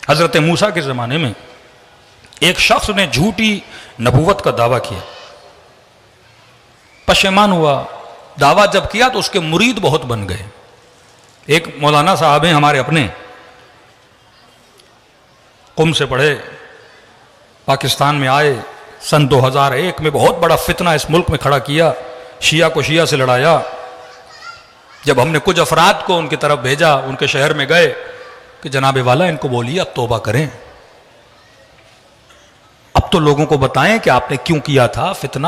حضرت موسیٰ کے زمانے میں ایک شخص نے جھوٹی نبوت کا دعویٰ کیا، پشیمان ہوا، دعویٰ جب کیا تو اس کے مرید بہت بن گئے۔ ایک مولانا صاحب ہیں ہمارے اپنے، قم سے پڑھے، پاکستان میں آئے، سن 2001 میں بہت بڑا فتنہ اس ملک میں کھڑا کیا، شیعہ کو شیعہ سے لڑایا۔ جب ہم نے کچھ افراد کو ان کی طرف بھیجا، ان کے شہر میں گئے کہ جناب والا ان کو بولیے اب توبہ کریں، اب تو لوگوں کو بتائیں کہ آپ نے کیوں کیا تھا فتنہ۔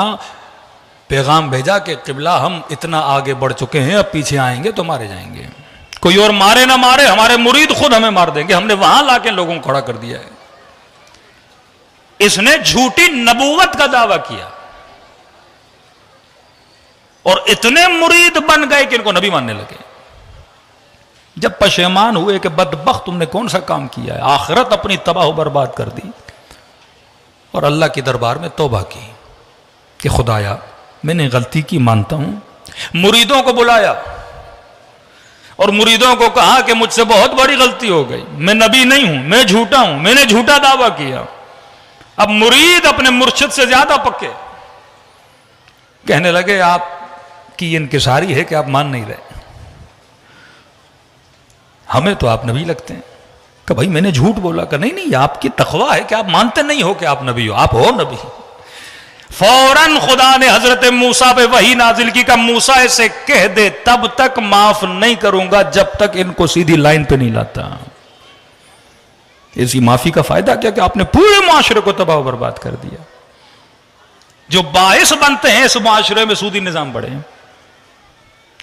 پیغام بھیجا کہ قبلہ ہم اتنا آگے بڑھ چکے ہیں، اب پیچھے آئیں گے تو مارے جائیں گے، کوئی اور مارے نہ مارے ہمارے مرید خود ہمیں مار دیں گے۔ ہم نے وہاں لا کے لوگوں کو کھڑا کر دیا ہے۔ اس نے جھوٹی نبوت کا دعویٰ کیا اور اتنے مرید بن گئے کہ ان کو نبی ماننے لگے۔ جب پشیمان ہوئے کہ بدبخت تم نے کون سا کام کیا ہے، آخرت اپنی تباہ و برباد کر دی، اور اللہ کے دربار میں توبہ کی کہ خدایا میں نے غلطی کی، مانتا ہوں۔ مریدوں کو بلایا اور مریدوں کو کہا کہ مجھ سے بہت بڑی غلطی ہو گئی، میں نبی نہیں ہوں، میں جھوٹا ہوں، میں نے جھوٹا دعویٰ کیا۔ اب مرید اپنے مرشد سے زیادہ پکے، کہنے لگے آپ کی انکساری ہے کہ آپ مان نہیں رہے، ہمیں تو آپ نبی لگتے ہیں۔ کہ بھائی میں نے جھوٹ بولا، کہ نہیں نہیں آپ کی تقویٰ ہے کہ آپ مانتے نہیں ہو کہ آپ نبی ہو، آپ ہو نبی۔ فوراً خدا نے حضرت موسیٰ پہ وحی نازل کی کہ موسیٰ اسے کہہ دے تب تک معاف نہیں کروں گا جب تک ان کو سیدھی لائن پہ نہیں لاتا۔ اسی معافی کا فائدہ کیا کہ آپ نے پورے معاشرے کو تباہ و برباد کر دیا۔ جو باعث بنتے ہیں اس معاشرے میں سودی نظام بڑھے،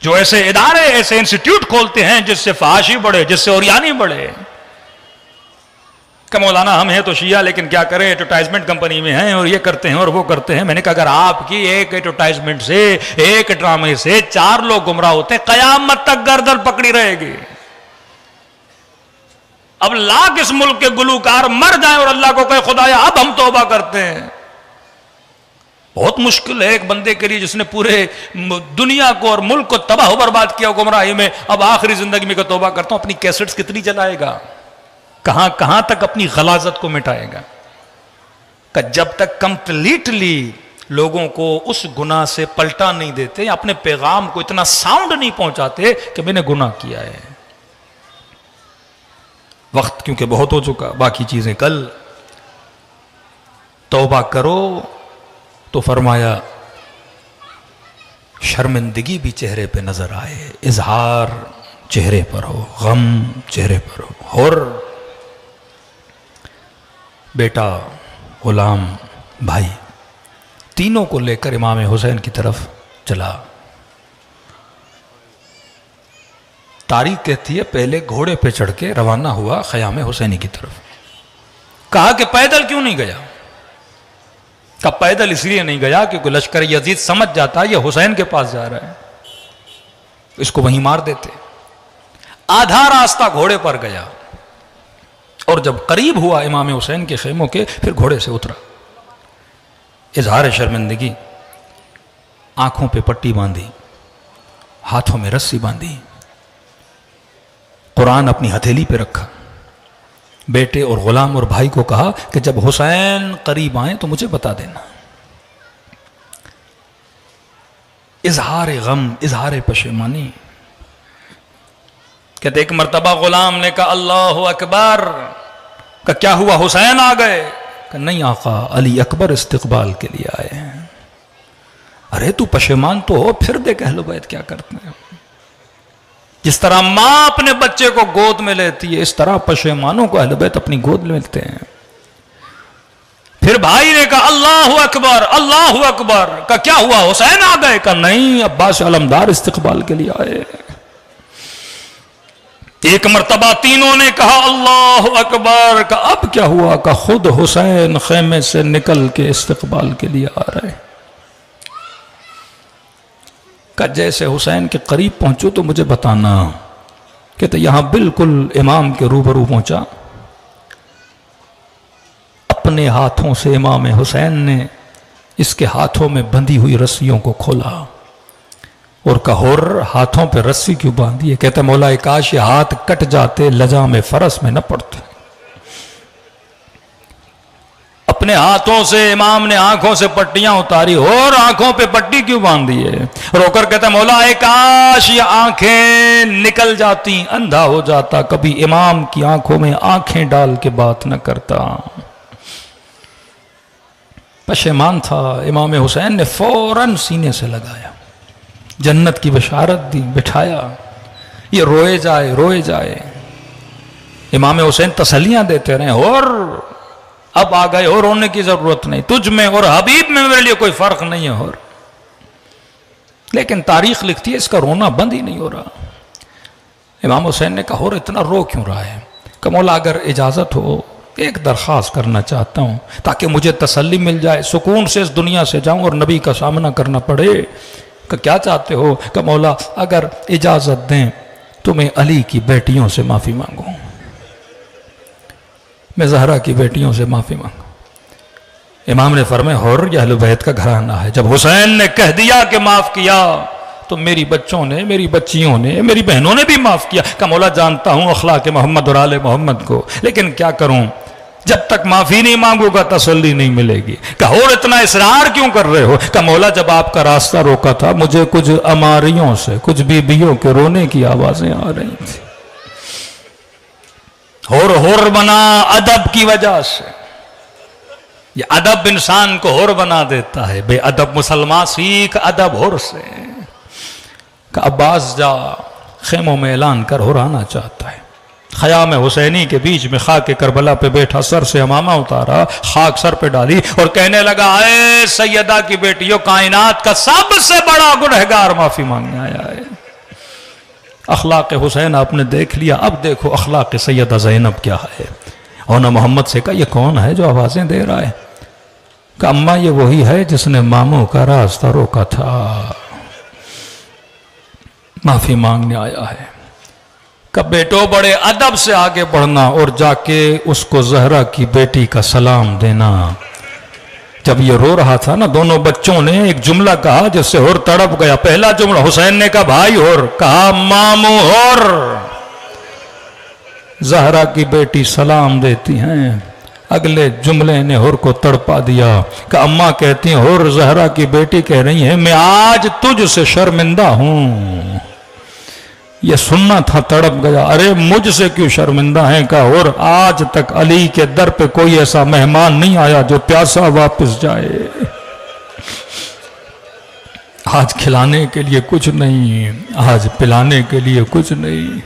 جو ایسے ادارے ایسے انسٹیٹیوٹ کھولتے ہیں جس سے فحاشی بڑھے، جس سے اوریانی بڑھے، کہ مولانا ہم ہیں تو شیعہ لیکن کیا کریں ایڈورٹائزمنٹ کمپنی میں ہیں اور یہ کرتے ہیں اور وہ کرتے ہیں۔ میں نے کہا اگر آپ کی ایک ایڈورٹائزمنٹ سے، ایک ڈرامے سے 4 لوگ گمراہ ہوتے ہیں، قیامت تک گردن پکڑی رہے گی۔ اب لاکھ اس ملک کے گلوکار مر جائیں اور اللہ کو کہے خدایا اب ہم توبہ کرتے ہیں، بہت مشکل ہے ایک بندے کے لیے جس نے پورے دنیا کو اور ملک کو تباہ و برباد کیا گمراہی میں، اب آخری زندگی میں کہ توبہ کرتا ہوں۔ اپنی کیسٹس کتنی چلائے گا، کہاں کہاں تک اپنی غلاظت کو مٹائے گا، کہ جب تک کمپلیٹلی لوگوں کو اس گناہ سے پلٹا نہیں دیتے، اپنے پیغام کو اتنا ساؤنڈ نہیں پہنچاتے کہ میں نے گناہ کیا ہے۔ وقت کیونکہ بہت ہو چکا، باقی چیزیں کل۔ توبہ کرو تو فرمایا شرمندگی بھی چہرے پہ نظر آئے، اظہار چہرے پر ہو، غم چہرے پر ہو۔ اور بیٹا، غلام، بھائی، تینوں کو لے کر امام حسین کی طرف چلا۔ تاریخ کہتی ہے پہلے گھوڑے پہ چڑھ کے روانہ ہوا خیام حسینی کی طرف۔ کہا کہ پیدل کیوں نہیں گیا؟ کہا پیدل اس لیے نہیں گیا کیونکہ لشکر یزید سمجھ جاتا یہ حسین کے پاس جا رہا ہے، اس کو وہیں مار دیتے۔ آدھا راستہ گھوڑے پر گیا اور جب قریب ہوا امام حسین کے خیموں کے پھر گھوڑے سے اترا، اظہار شرمندگی، آنکھوں پہ پٹی باندھی، ہاتھوں میں رسی باندھی، قرآن اپنی ہتھیلی پہ رکھا، بیٹے اور غلام اور بھائی کو کہا کہ جب حسین قریب آئیں تو مجھے بتا دینا۔ اظہار غم، اظہار پشیمانی۔ کہتے ایک مرتبہ غلام نے کہا اللہ اکبر، کہ کیا ہوا حسین آ گئے؟ کہ نہیں آقا، علی اکبر استقبال کے لیے آئے ہیں۔ ارے تو پشیمان تو ہو، پھر دیکھ اہل بیت کیا کرتے ہیں۔ جس طرح ماں اپنے بچے کو گود میں لیتی ہے، اس طرح پشیمانوں کو اہل بیت اپنی گود میں لیتے ہیں۔ پھر بھائی نے کہا اللہ اکبر، اللہ اکبر، کہ کیا ہوا حسین آ گئے؟ کہ نہیں، عباس علمدار استقبال کے لیے آئے۔ ایک مرتبہ تینوں نے کہا اللہ اکبر، کہ اب کیا ہوا؟ کہ خود حسین خیمے سے نکل کے استقبال کے لیے آ رہے۔ کہ جیسے حسین کے قریب پہنچو تو مجھے بتانا۔ کہتے یہاں بالکل امام کے روبرو پہنچا، اپنے ہاتھوں سے امام حسین نے اس کے ہاتھوں میں بندھی ہوئی رسیوں کو کھولا اور کہور ہاتھوں پہ رسی کیوں باندھی ہے؟ کہتے مولا کاش یہ ہاتھ کٹ جاتے، لجام فرس میں نہ پڑتے۔ اپنے ہاتھوں سے امام نے آنکھوں سے پٹیاں اتاری، اور آنکھوں پہ پٹی کیوں باندھ دی ہے؟ رو کر کہتا ہے مولا اے کاش یہ آنکھیں نکل جاتی، اندھا ہو جاتا، کبھی امام کی آنکھوں میں آنکھیں ڈال کے بات نہ کرتا۔ پشیمان تھا امام حسین نے فوراً سینے سے لگایا، جنت کی بشارت دی، بٹھایا، یہ روئے جائے روئے جائے۔ امام حسین تسلیاں دیتے رہے، اور اب آ گئے، اور رونے کی ضرورت نہیں، تجھ میں اور حبیب میں میرے لیے کوئی فرق نہیں ہے، اور لیکن تاریخ لکھتی ہے اس کا رونا بند ہی نہیں ہو رہا۔ امام حسین نے کہا اور اتنا رو کیوں رہا ہے؟ کہ مولا اگر اجازت ہو ایک درخواست کرنا چاہتا ہوں تاکہ مجھے تسلی مل جائے، سکون سے اس دنیا سے جاؤں اور نبی کا سامنا کرنا پڑے۔ کہ کیا چاہتے ہو؟ کہ مولا اگر اجازت دیں تو میں علی کی بیٹیوں سے معافی مانگوں، میں زہرا کی بیٹیوں سے معافی مانگوں۔ امام نے فرمایا حر یہ اہل بیت کا گھرانہ ہے، جب حسین نے کہہ دیا کہ معاف کیا تو میری بچوں نے، میری بچیوں نے، میری بہنوں نے بھی معاف کیا۔ کہ مولا جانتا ہوں اخلاق محمد اور آل محمد کو، لیکن کیا کروں، جب تک معافی نہیں مانگوں گا تسلی نہیں ملے گی۔ کہ اور اتنا اصرار کیوں کر رہے ہو؟ کہ مولا جب آپ کا راستہ روکا تھا مجھے کچھ اماریوں سے، کچھ بیویوں کے رونے کی آوازیں آ رہی تھی، ہور بنا ادب کی وجہ سے۔ یہ ادب انسان کو ہور بنا دیتا ہے، بے ادب مسلمان سیکھ ادب ہور سے۔ کہ عباس جا خیموں میں اعلان کر ہور آنا چاہتا ہے۔ خیام حسینی کے بیچ میں خاک کربلا پہ بیٹھا، سر سے امامہ اتارا، خاک سر پہ ڈالی اور کہنے لگا اے سیدہ کی بیٹیوں، کائنات کا سب سے بڑا گنہگار معافی مانگنے آیا ہے۔ اخلاق حسین آپ نے دیکھ لیا، اب دیکھو اخلاق سیدہ زینب کیا ہے۔ اور نہ محمد سے کہا یہ کون ہے جو آوازیں دے رہا ہے؟ کہ اماں یہ وہی ہے جس نے ماموں کا راستہ روکا تھا، معافی مانگنے آیا ہے۔ کہ بیٹو بڑے ادب سے آگے بڑھنا اور جا کے اس کو زہرا کی بیٹی کا سلام دینا۔ جب یہ رو رہا تھا نا، دونوں بچوں نے ایک جملہ کہا جس سے ہور تڑپ گیا۔ پہلا جملہ حسین نے کہا بھائی ہور، کہا مامو ہور، زہرا کی بیٹی سلام دیتی ہیں۔ اگلے جملے نے ہور کو تڑپا دیا کہ اماں کہتی ہیں ہور زہرا کی بیٹی کہہ رہی ہیں میں آج تجھ سے شرمندہ ہوں۔ یہ سننا تھا، تڑپ گیا، ارے مجھ سے کیوں شرمندہ ہیں؟ کہ اور آج تک علی کے در پہ کوئی ایسا مہمان نہیں آیا جو پیاسا واپس جائے۔ آج کھلانے کے لیے کچھ نہیں، آج پلانے کے لیے کچھ نہیں۔